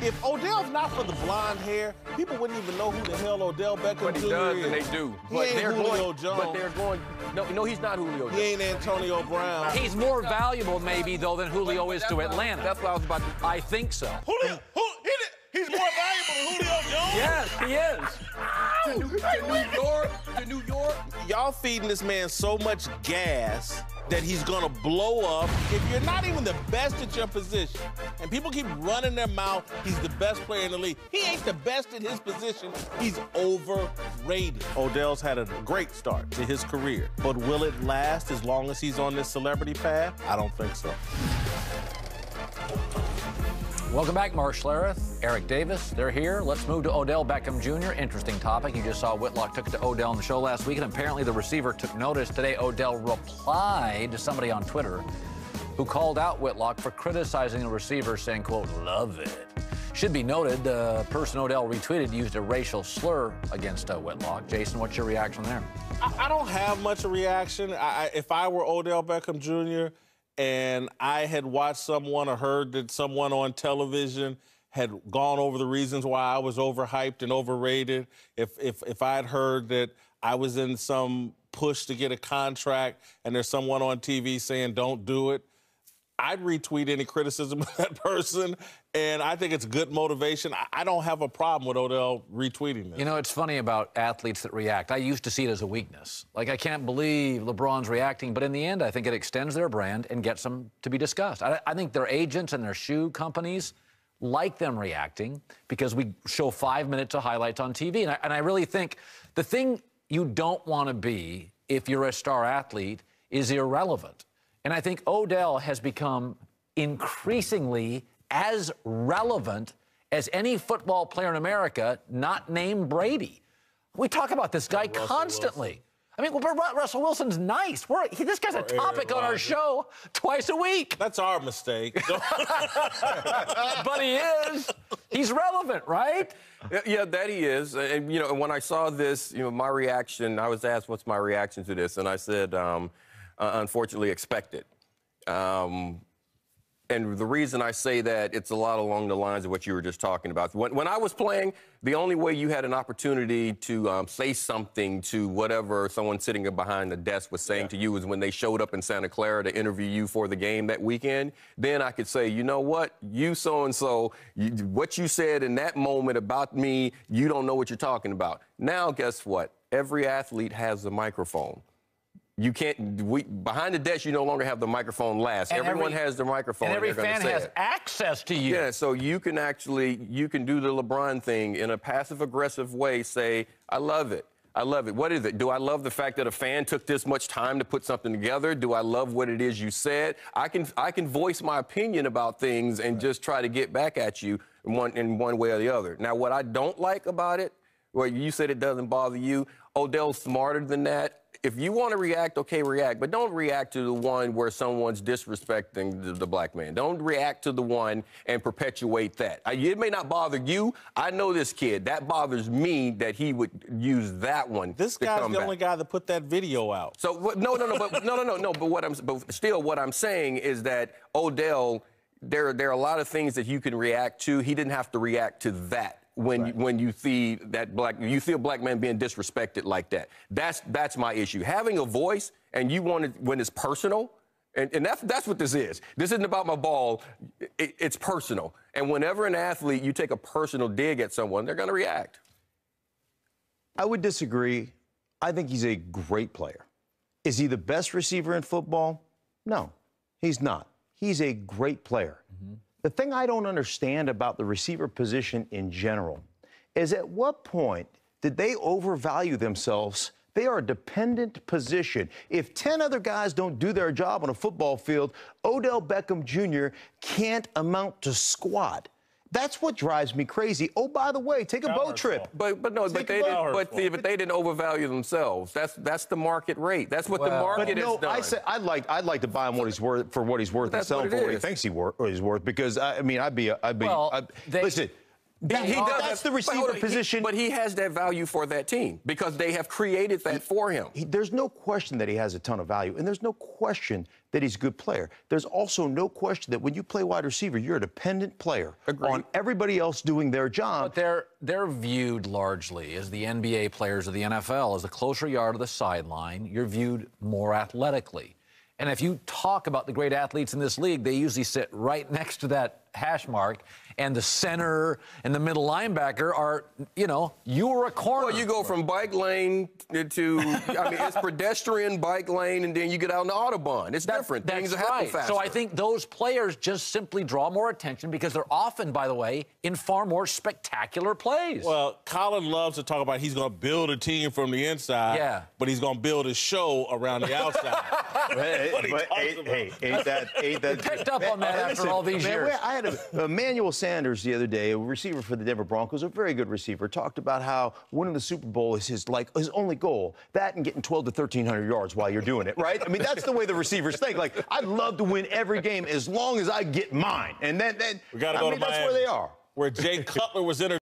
If Odell's not for the blonde hair, people wouldn't even know who the hell Odell Beckham But he Jr. does, is. and they do. He But ain't they're Julio going, Jones. But they're going. No, he's not Julio Jones. He ain't Antonio Brown. He's more valuable, maybe, though, than Julio is to Atlanta. That's what I was about to. I think so. He's more valuable than Julio Jones? Yes, he is. To New York. Y'all feeding this man so much gas that he's gonna blow up. If you're not even the best at your position, and people keep running their mouth, he's the best player in the league. He ain't the best at his position. He's overrated. Odell's had a great start to his career, but will it last as long as he's on this celebrity path? I don't think so. Welcome back, Mark Schlereth, Eric Davis. They're here. Let's move to Odell Beckham Jr. Interesting topic. You just saw Whitlock took it to Odell on the show last week, and apparently the receiver took notice. Today, Odell replied to somebody on Twitter who called out Whitlock for criticizing the receiver, saying, quote, love it. Should be noted, the person Odell retweeted used a racial slur against Whitlock. Jason, what's your reaction there? I don't have much of a reaction. If I were Odell Beckham Jr., and I had watched someone or heard that someone on television had gone over the reasons why I was overhyped and overrated, if I had heard that I was in some push to get a contract and there's someone on TV saying don't do it, I'd retweet any criticism of that person, and I think it's good motivation. I don't have a problem with Odell retweeting this. You know, it's funny about athletes that react. I used to see it as a weakness. Like, I can't believe LeBron's reacting, but in the end, I think it extends their brand and gets them to be discussed. I think their agents and their shoe companies like them reacting because we show 5 minutes of highlights on TV. And I really think the thing you don't want to be if you're a star athlete is irrelevant. And I think Odell has become increasingly as relevant as any football player in America not named Brady. We talk about this guy constantly. I mean, Russell Wilson's nice. This guy's a topic on our show twice a week. That's our mistake. But he is. He's relevant, right? Yeah, that he is. And, you know, when I saw this, you know, my reaction, I was asked what's my reaction to this, and I said, unfortunately, expected. And the reason I say that, it's a lot along the lines of what you were just talking about. When I was playing, the only way you had an opportunity to say something to whatever someone sitting behind the desk was saying to you was when they showed up in Santa Clara to interview you for the game that weekend. Then I could say, you know what, you so-and-so, what you said in that moment about me, you don't know what you're talking about. Now, guess what? Every athlete has a microphone. You can't, behind the desk, you no longer have the microphone last. And everyone has the microphone. And every fan has access to you. Yeah, so you can do the LeBron thing in a passive-aggressive way, say, I love it. I love it. What is it? Do I love the fact that a fan took this much time to put something together? Do I love what it is you said? I can voice my opinion about things and just try to get back at you in one way or the other. Now, what I don't like about it, well, you said it doesn't bother you. Odell's smarter than that. If you want to react, okay, react. But don't react to the one where someone's disrespecting the black man. Don't react to the one and perpetuate that. It may not bother you. I know this kid. That bothers me that he would use that one. This guy's the only guy that put that video out. So no. But still, what I'm saying is that Odell, there are a lot of things that you can react to. He didn't have to react to that. When you see that a black man being disrespected like that. That's my issue. Having a voice and you want it when it's personal, and that's what this is. This isn't about my ball. It's personal. And whenever an athlete, you take a personal dig at someone, they're going to react. I would disagree. I think he's a great player. Is he the best receiver in football? No, he's not. He's a great player. Mm-hmm. The thing I don't understand about the receiver position in general is at what point did they overvalue themselves? They are a dependent position. If 10 other guys don't do their job on a football field, Odell Beckham Jr. can't amount to squat. That's what drives me crazy. Oh, by the way, take a boat trip. But they didn't overvalue themselves. That's the market rate. That's what the market has done. I said I'd like to buy him what he's worth and sell him for what he thinks he's worth. Because I mean, listen. That's the receiver position. But he has that value for that team because they have created that for him. There's no question that he has a ton of value, and there's no question that he's a good player. There's also no question that when you play wide receiver, you're a dependent player on everybody else doing their job. But they're viewed largely as the NBA players of the NFL. As the closer you are to the sideline, you're viewed more athletically. And if you talk about the great athletes in this league, they usually sit right next to that hash mark, and the center and the middle linebacker are, you're a corner. Well, you go from bike lane to, it's pedestrian, bike lane, and then you get out on the Autobahn. It's different. Things happen faster. So I think those players just simply draw more attention because they're often, by the way, in far more spectacular plays. Well, Colin loves to talk about he's going to build a team from the inside, but he's going to build a show around the outside. Hey, ain't that you picked up on that after all these years. I had Emmanuel Sanders the other day, a receiver for the Denver Broncos, a very good receiver, talked about how winning the Super Bowl is his only goal. That and getting 12 to 1,300 yards while you're doing it, right? I mean, that's the way the receivers think. Like, I'd love to win every game as long as I get mine. And then we got to go to Miami, that's where they are. Where Jay Cutler was introduced.